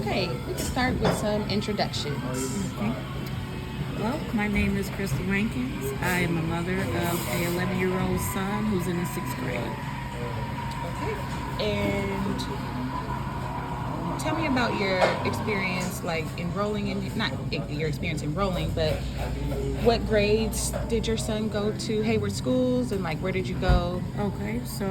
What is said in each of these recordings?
Okay, we can start with some introductions. Okay. Well, my name is Crystal Rankins. I am a mother of a 11-year-old son who's in the 6th grade. Okay. And tell me about your experience, like enrolling in, not your experience enrolling, but what grades did your son go to Hayward schools, and like where did you go? Okay, so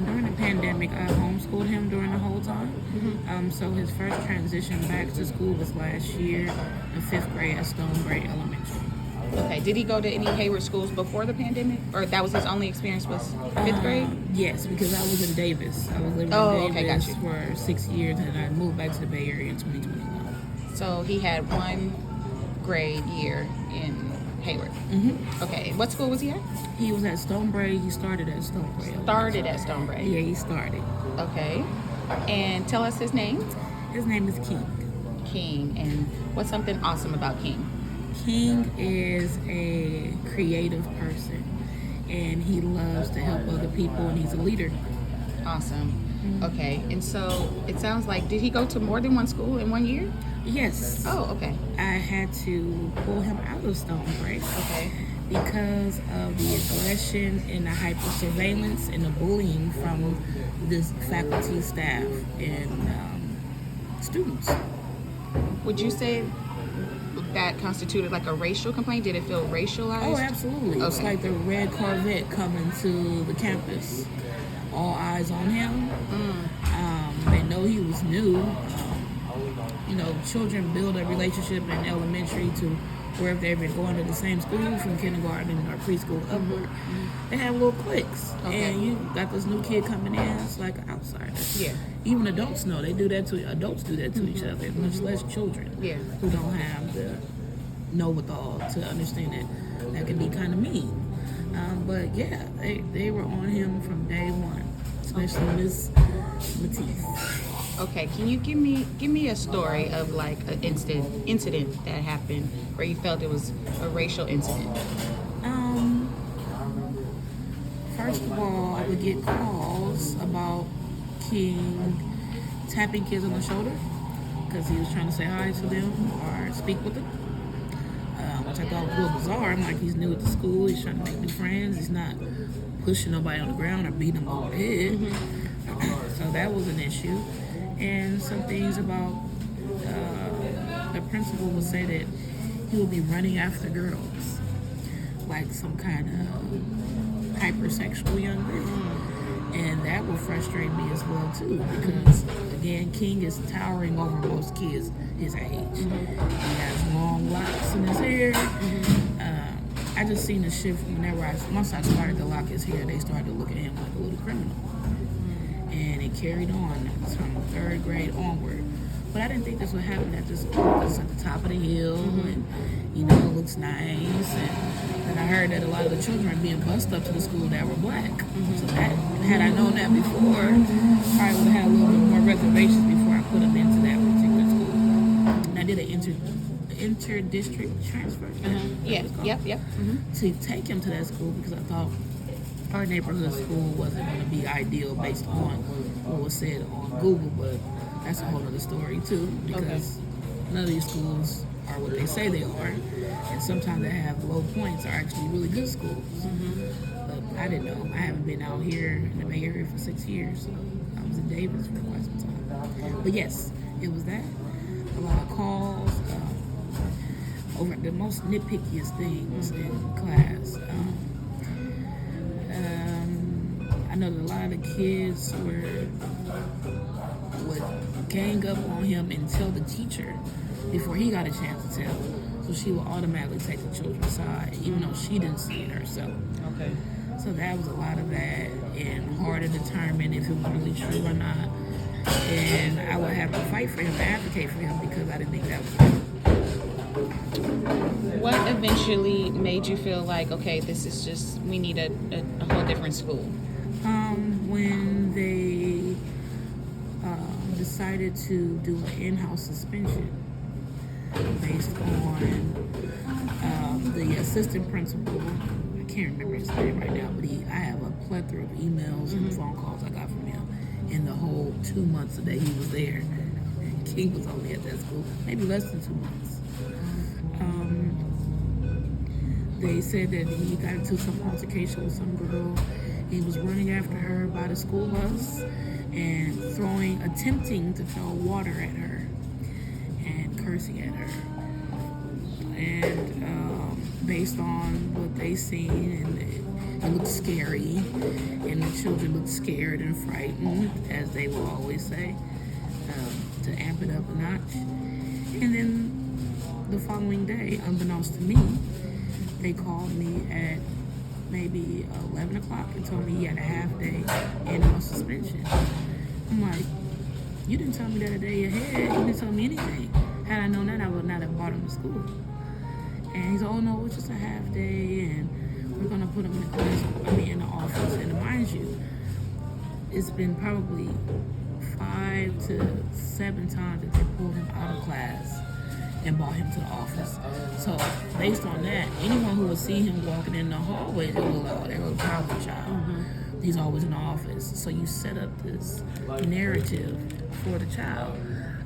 during the pandemic, I homeschooled him during the whole time. So his first transition back to school was last year in 5th grade at Stonebray Elementary. Okay, did he go to any Hayward schools before the pandemic, or that was his only experience was 5th grade? Yes, because I was in Davis. I was living in Davis for 6 years, and I moved back to the Bay Area in 2021. So he had one grade year in Hayward. Okay, what school was he at? He was at Stonebray. He started at Stonebray. Started at Stonebray. Yeah, he started. Okay, and tell us his name. His name is King. King, and what's something awesome about King? King is a creative person, and he loves to help other people, and he's a leader. Awesome. Okay, and so it sounds like, did he go to more than one school in 1 year? Yes. Oh, okay. I had to pull him out of Stonebray. Okay. Because of the aggression and the hyper surveillance and the bullying from this faculty, staff, and students. Would you say that constituted like a racial complaint? Did it feel racialized? Oh, absolutely. Okay. It's like the red Corvette coming to the campus. All eyes on him. They know he was new. Children build a relationship in elementary to where if they've been going to the same school from kindergarten or preschool upward, they have little cliques. Okay. And you got this new kid coming in, it's like an outsider. Yeah. Even adults know they do that to adults do that to each other, much less children who don't have the know-with-all to understand that can be kind of mean. But yeah, they were on him from day one, especially Miss Matisse. Okay, can you give me a story of like an incident that happened where you felt it was a racial incident? First of all, I would get calls about King tapping kids on the shoulder because he was trying to say hi to them or speak with them, which I thought was a little bizarre. I'm like, he's new at the school, he's trying to make new friends, he's not pushing nobody on the ground or beating them over the head. So that was an issue. And some things about the principal would say that he would be running after girls, like some kind of hypersexual young girl. And that would frustrate me as well too, because again, King is towering over most kids his age. He has long locks in his hair. I just seen a shift once I started to lock his hair, they started to look at him like a little criminal. And it carried on from 3rd grade onward. But I didn't think this would happen at this school. It's at the top of the hill, and it looks nice. And I heard that a lot of the children are being bused up to the school that were black. So had I known that before, I probably would have had a little bit more reservations before I put them into that particular school. And I did an inter-district transfer. Yep. To take him to that school because I thought our neighborhood school wasn't going to be ideal based on what was said on Google, but that's a whole other story too, because none of these schools are what they say they are, and sometimes they have low points are actually really good schools. But I didn't know. I haven't been out here in the Bay Area for 6 years, so I was in Davis for quite some time. But yes, it was that. A lot of calls over the most nitpickiest things in class. I know that a lot of the kids would gang up on him and tell the teacher before he got a chance to tell. So she would automatically take the children's side, even though she didn't see it herself. Okay. So that was a lot of that, and hard to determine if it was really true or not. And I would have to fight for him, advocate for him, because I didn't think that was true. What eventually made you feel like, okay, this is just, we need a whole different school? When they decided to do an in-house suspension based on the assistant principal. I can't remember his name right now, but I have a plethora of emails and phone calls I got from him in the whole 2 months that he was there. King was only at that school, maybe less than 2 months. They said that he got into some altercation with some girl. He was running after her by the school bus and attempting to throw water at her and cursing at her. And based on what they seen, and it looked scary, and the children looked scared and frightened, as they will always say, to amp it up a notch. And then the following day, unbeknownst to me, they called me at maybe 11 o'clock and told me he had a half-day in-house suspension. I'm like, you didn't tell me that a day ahead. You didn't tell me anything. Had I known that, I would not have brought him to school. And he's, oh no, it's just a half day, and we're gonna put him in the class, in the office. And mind you, it's been probably 5 to 7 times that they pulled him out of class and brought him to the office. So based on that, anyone who would see him walking in the hallway, they will go, they're a problem child. He's always in the office. So you set up this narrative for the child.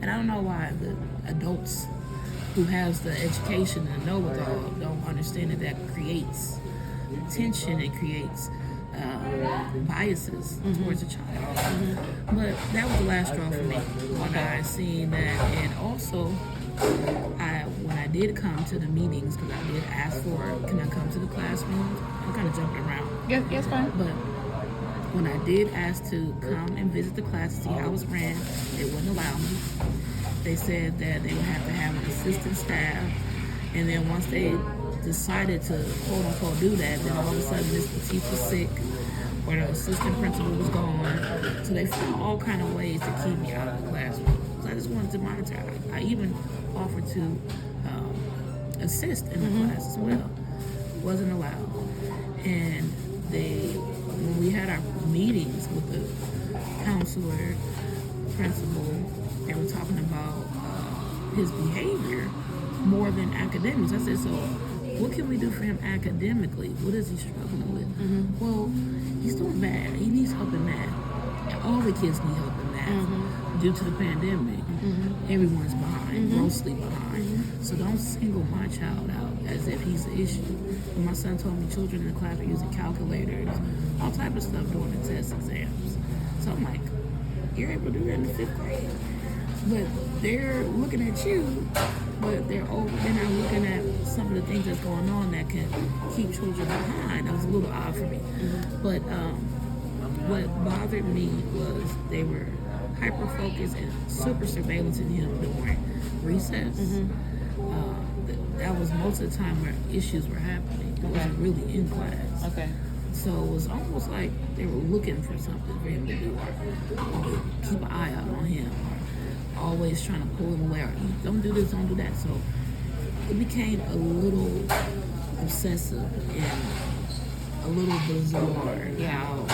And I don't know why the adults who has the education and know it all don't understand that creates tension and creates biases towards a child. But that was the last straw for me when I seen that. And also, when I did come to the meetings, because I did ask for, can I come to the classroom? I'm kind of jumping around. Yes, fine. But when I did ask to come and visit the class to see how it was ran, they wouldn't allow me. They said that they would have to have an assistant staff, and then once they decided to quote unquote do that, then all of a sudden Miss Batiste was sick, or the assistant principal was gone. So they found all kind of ways to keep me out of the classroom. So I just wanted to monitor. I even offered to assist in the class as well. Wasn't allowed. And when we had our meetings with the counselor, principal, they were talking about his behavior more than academics. I said, so what can we do for him academically? What is he struggling with? Well, he's doing bad. He needs help in math. And all the kids need help in math due to the pandemic. Everyone's behind, grossly behind. So don't single my child out as if he's the issue. And my son told me children in the class are using calculators, all type of stuff during the test exams. So I'm like, you're able to do that in the 5th grade? But they're looking at you, but they're not looking at some of the things that's going on that can keep children behind. That was a little odd for me. But what bothered me was they were hyper-focused and super surveillance in him during recess. That was most of the time where issues were happening. It wasn't really in class. Okay. So it was almost like they were looking for something for him to do, or keep an eye out on him, or always trying to pull him away, or don't do this, don't do that. So it became a little obsessive and a little bizarre how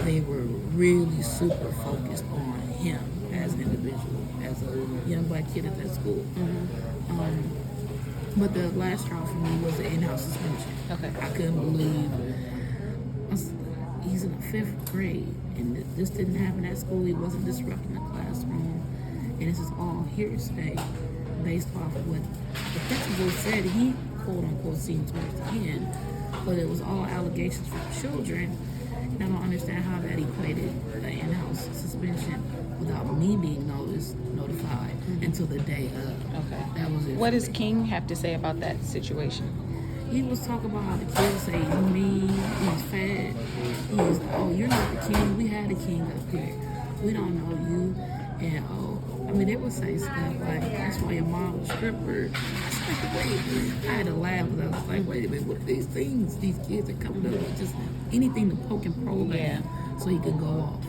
they were really super focused on him as an individual, as a young black kid at that school. But the last straw for me was the in-house suspension. Okay. I couldn't believe he's in the 5th grade, and this didn't happen at school. He wasn't disrupting the classroom, and this is all hearsay based off of what the principal said he quote unquote seen towards the end, but it was all allegations from children. And I don't understand how that equated an in-house suspension without me being notified until the day of. Okay. That was it. What does King have to say about that situation? He was talking about how the kids say he's mean, he's fat, he's, oh, you're not the king, we had a king up here, we don't know you, and they would say stuff like, that's why your mom was a stripper. I was like, wait, I had to laugh because I was like, wait a minute, what are these things these kids are coming up with, just anything to poke and probe him so he could go off.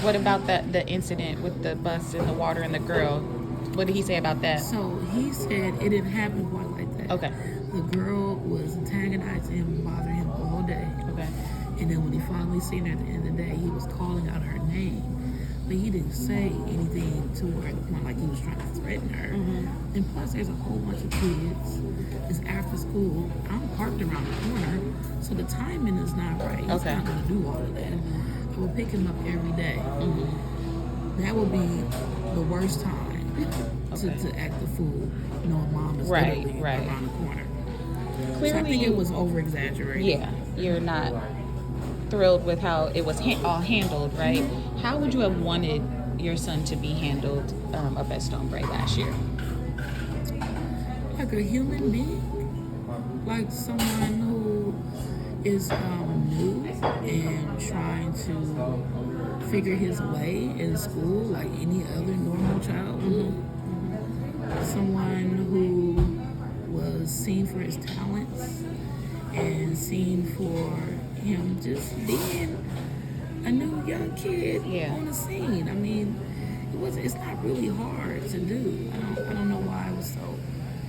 What about the incident with the bus and the water and the girl? What did he say about that? So he said it didn't happen quite like that. Okay. The girl was antagonizing him and bothering him all day. Okay. And then when he finally seen her at the end of the day, he was calling out her name. But he didn't say anything to her at the point like he was trying to threaten her. And plus, there's a whole bunch of kids. It's after school. I'm parked around the corner, so the timing is not right. He's not going to do all of that. I will pick him up every day. That would be the worst time. to act the fool, knowing mom is Right, literally right. around the corner. Clearly, So I think it was over exaggerated. Yeah, you're not thrilled with how it was all handled, right? How would you have wanted your son to be handled up at Stonebray last year? Like a human being, like someone who is new and trying to figure his way in school like any other normal child would. Someone who was seen for his talents and seen for him just being a new young kid on the scene. I mean, it's not really hard to do. I don't know why it was so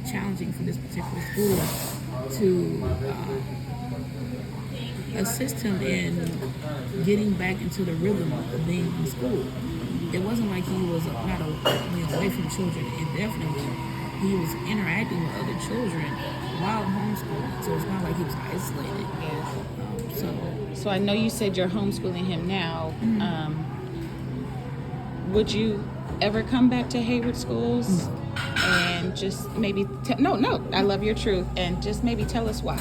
challenging for this particular school to assist him in getting back into the rhythm of being in school. It wasn't like he was not away from children. It definitely, he was interacting with other children while homeschooling. So it's not like he was isolated. So I know you said you're homeschooling him now. Would you ever come back to Hayward Schools? No. And just maybe no, I love your truth, and just maybe tell us why.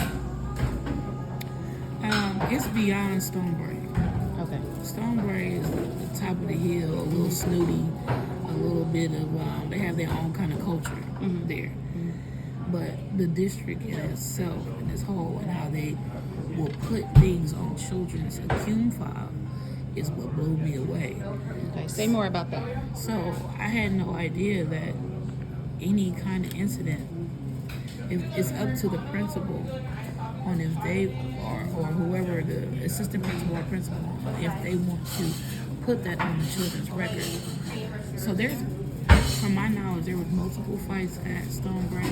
It's beyond Stonebray. Okay. Stonebray is the top of the hill, a little snooty, a little bit of, they have their own kind of culture there. But the district in itself, in its whole, and how they will put things on children's acumen file is what blew me away. Okay, say more about that. So I had no idea that any kind of incident, if it's up to the principal on if they or whoever, the assistant principal or principal, if they want to put that on the children's record. So from my knowledge, there was multiple fights at Stonebray.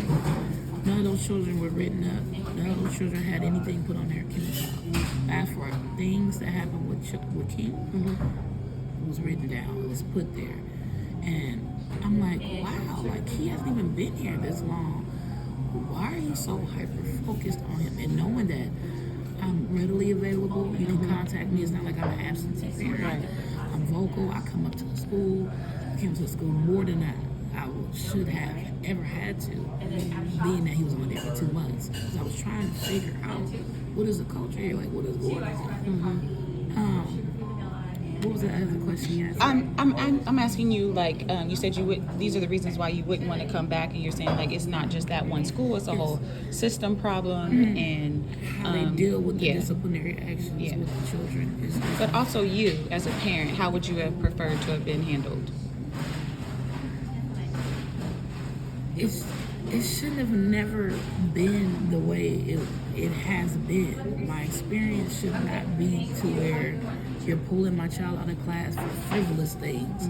None of those children were written up. None of those children had anything put on their acumen file. As for things that happened with King, it was written down. It was put there. And I'm like, wow, like he hasn't even been here this long. Why are you so hyper-focused on him? And knowing that I'm readily available, you can contact me. It's not like I'm an absentee parent. Right. I'm vocal. I come up to the school. I came to the school more than I should have ever had to, being that he was only there for 2 months. Because I was trying to figure out what is the culture here, like what is going on. What was the other question you asked? I'm asking you, like, you said these are the reasons why you wouldn't want to come back, and you're saying like it's not just that one school, it's a whole system problem, and how they deal with the disciplinary actions with the children. But also you, as a parent, how would you have preferred to have been handled? It shouldn't have never been the way it has been. My experience should not be to where you're pulling my child out of class for frivolous things,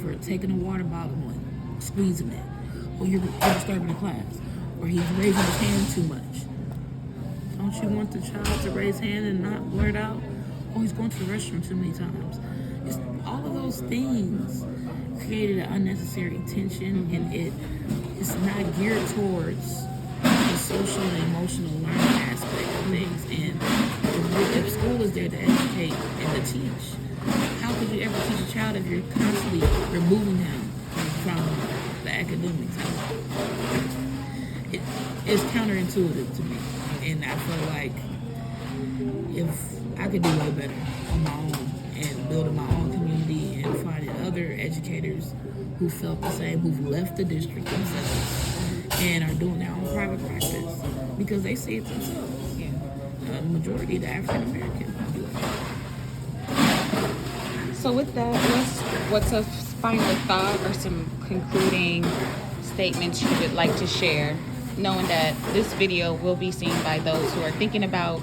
for taking a water bottle and squeezing it, or you're disturbing the class, or he's raising his hand too much. Don't you want the child to raise hand and not blurt out, oh, he's going to the restroom too many times? It's all of those things created an unnecessary tension, and it's not geared towards the social and emotional learning aspect of things. And if school is there to educate and to teach, how could you ever teach a child if you're constantly removing him from the academics? It's counterintuitive to me, and I feel like if I could do way better on my own and building my own community and finding other educators who felt the same, who've left the district themselves and are doing their own private practice because they see it themselves. The majority of the African Americans do it. So with that, what's a final thought or some concluding statements you would like to share, knowing that this video will be seen by those who are thinking about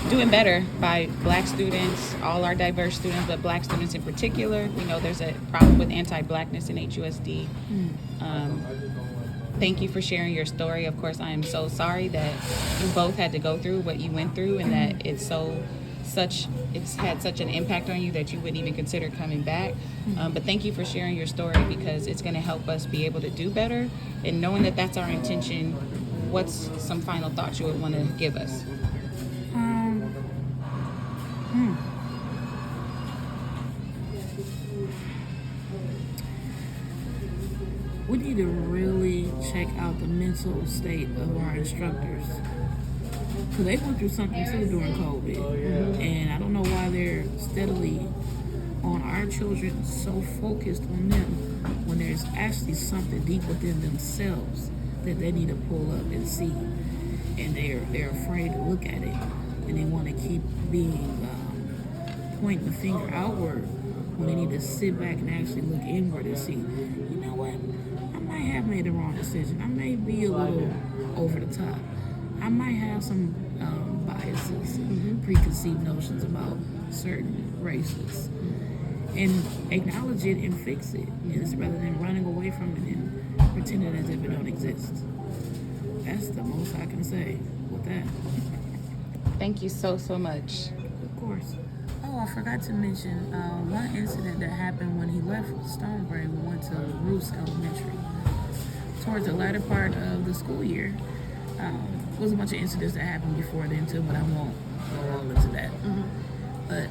doing better, by Black students, all our diverse students, but Black students in particular. We know there's a problem with anti-Blackness in HUSD. Thank you for sharing your story. Of course, I am so sorry that you both had to go through what you went through, and that it's had such an impact on you that you wouldn't even consider coming back. But thank you for sharing your story, because it's going to help us be able to do better. And knowing that that's our intention, what's some final thoughts you would want to give us? We need to really check out the mental state of our instructors. Because they went through something too during COVID. And I don't know why they're steadily on our children, so focused on them when there's actually something deep within themselves that they need to pull up and see. And they're afraid to look at it. And they want to keep being pointing the finger outward when they need to sit back and actually look inward and see, you know what? I might have made the wrong decision. I may be a little over the top. I might have some biases, preconceived notions about certain races. And acknowledge it and fix it. It's rather than running away from it and pretending as if it don't exist. That's the most I can say with that. Thank you so much. Of course. Oh, I forgot to mention one incident that happened when he left Stonebrae. We went to Roos Elementary. Towards the latter part of the school year, there was a bunch of incidents that happened before then too, but I won't go all into that. But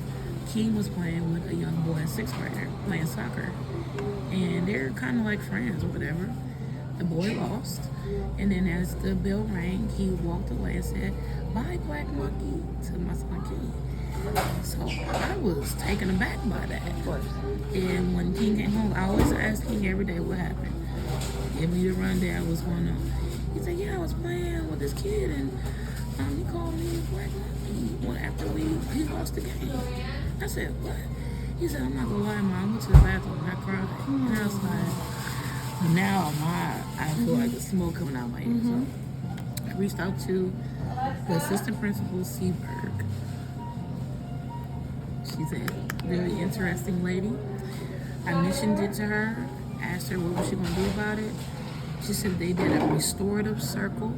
King was playing with a young boy, a 6th grader, playing soccer. And they're kind of like friends or whatever. The boy lost. And then as the bell rang, he walked away and said, "Bye, Black Monkey," to my son King. So I was taken aback by that. Of course. And when King came home, I always asked King every day what happened. Give me the rundown, what's going on. He said, "Yeah, I was playing with this kid and he called me a Black Monkey after he lost the game." I said, "What?" He said, "I'm not gonna lie, Mom, I went to the bathroom and I cried." And I was like, now I feel like the smoke coming out of my ears. So I reached out to the assistant principal, Seaberg. She's a very interesting lady. I mentioned it to her, asked her what was she gonna do about it. She said they did a restorative circle.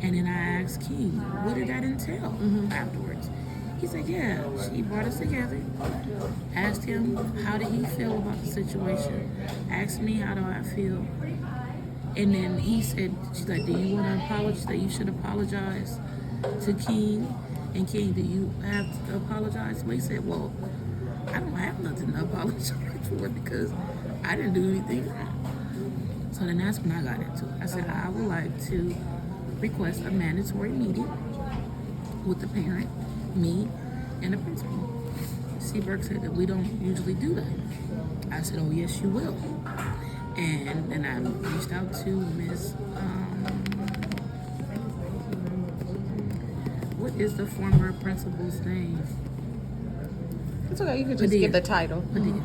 And then I asked King, what did that entail afterwards? He said, yeah, she brought us together, asked him how did he feel about the situation, asked me how do I feel, and then he said, she's like, do you want to apologize, that you should apologize to King, and King, do you have to apologize? Well, he said, well, I don't have nothing to apologize for because I didn't do anything wrong. So then that's when I got into it. I said, I would like to request a mandatory meeting with the parent, me, and the principal. Seaberg said that we don't usually do that. I said, oh, yes, you will. And then I reached out to Miss, what is the former principal's name? It's okay, you can just give the title. Padilla.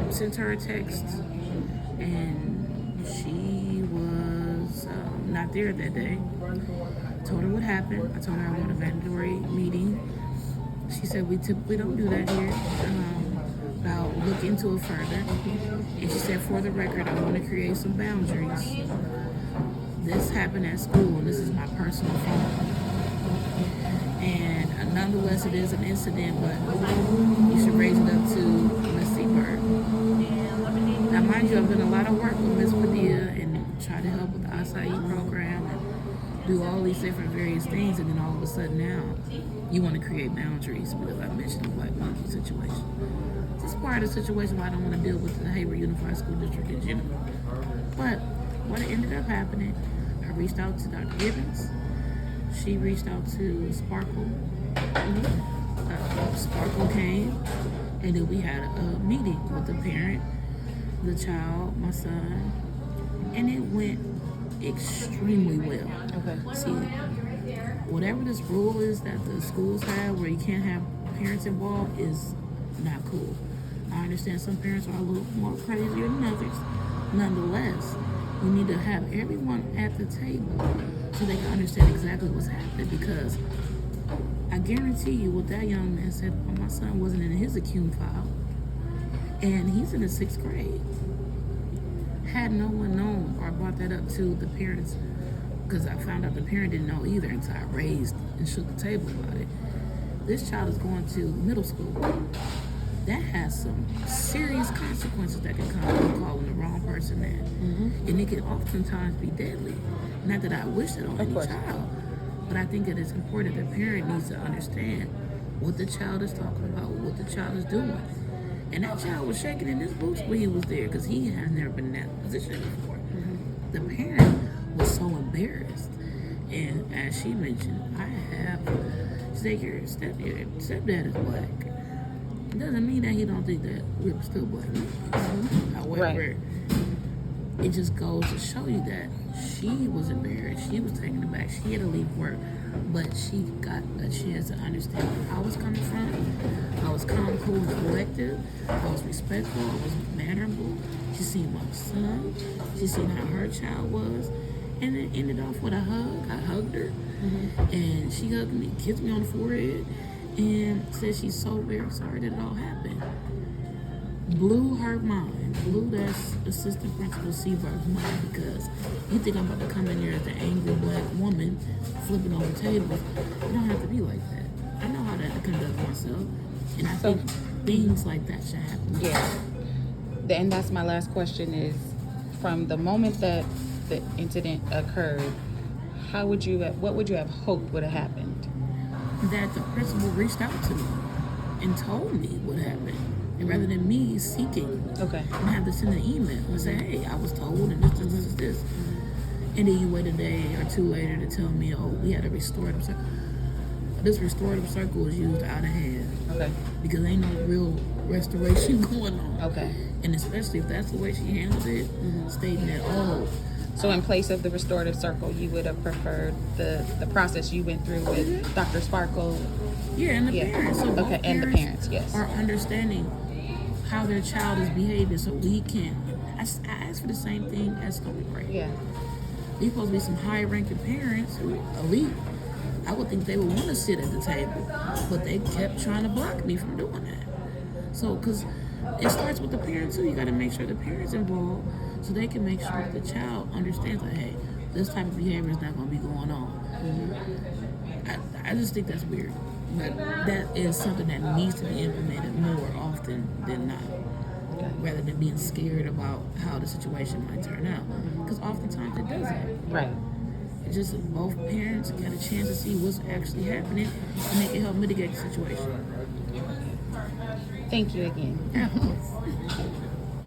Sent her a text, and she was not there that day. Told her what happened. I told her I want a mandatory meeting. She said we typically don't do that here. But I'll look into it further. And she said, for the record, I want to create some boundaries. This happened at school, and this is my personal phone. And nonetheless, it is an incident, but you should raise it up to Miss Seaberg. Now, mind you, I've done a lot of work with Miss Padilla and try to help with the acai program and do all these different various things, and then all of a sudden now, you want to create boundaries because I mentioned the Black Monkey situation. This is part of the situation why I don't want to deal with the Hayward Unified School District in general. But what ended up happening, I reached out to Dr. Gibbons. She reached out to Sparkle. Sparkle came, and then we had a meeting with the parent, the child, my son, and it went extremely well. Okay. See, whatever this rule is that the schools have where you can't have parents involved is not cool. I understand some parents are a little more crazier than others. Nonetheless, we need to have everyone at the table so they can understand exactly what's happening, because I guarantee you what that young man said, well, my son wasn't in his ACUME file, and he's in the 6th grade. Had no one known or brought that up to the parents, because I found out the parent didn't know either until I raised and shook the table about it. This child is going to middle school. That has some serious consequences that can come from calling the wrong person that. And it can oftentimes be deadly. Not that I wish it on any child, but I think it is important that the parent needs to understand what the child is talking about, what the child is doing. And that child was shaking in his boots when he was there because he has never been in that position before. The parent was so embarrassed. And as she mentioned, she said, your stepdad is black. It doesn't mean that he don't think that we're still black. However, it just goes to show you that she was embarrassed. She was taken aback. She had to leave work. But she got a chance to understand where I was coming from. I was calm, cool, and collective. I was respectful. I was mannerable. She seen my son. She seen how her child was. And it ended off with a hug. I hugged her. And she hugged me, kissed me on the forehead, and said she's so very sorry that it all happened. Blew her mind. Blew that assistant principal Seaberg's mind, because you think I'm about to come in here as an angry black woman flipping over tables. You don't have to be like that. I know how to conduct myself. And I think things like that should happen. Yeah. And that's my last question is, from the moment that the incident occurred, what would you have hoped would have happened? That the principal reached out to me and told me what happened. And rather than me seeking, and have to send an email and say, hey, I was told and this. And then you wait a day or two later to tell me, oh, we had a restorative circle. This restorative circle was used out of hand. Because ain't no real restoration going on. And especially if that's the way she handled it, stating that, oh. So in place of the restorative circle, you would have preferred the process you went through with Dr. Sparkle? Yeah, and the parents. So and the parents, yes. Are understanding how their child is behaving, so we can. I asked for the same thing as Stony Break. These supposed to be some high-ranking parents who elite. I would think they would want to sit at the table, but they kept trying to block me from doing that. So, because it starts with the parents too. You got to make sure the parents involved, so they can make sure that the child understands that, hey, this type of behavior is not going to be going on. I just think that's weird. But that is something that needs to be implemented more often than not, rather than being scared about how the situation might turn out. Because oftentimes it doesn't. It's just both parents get a chance to see what's actually happening, and they can help mitigate the situation. Thank you again.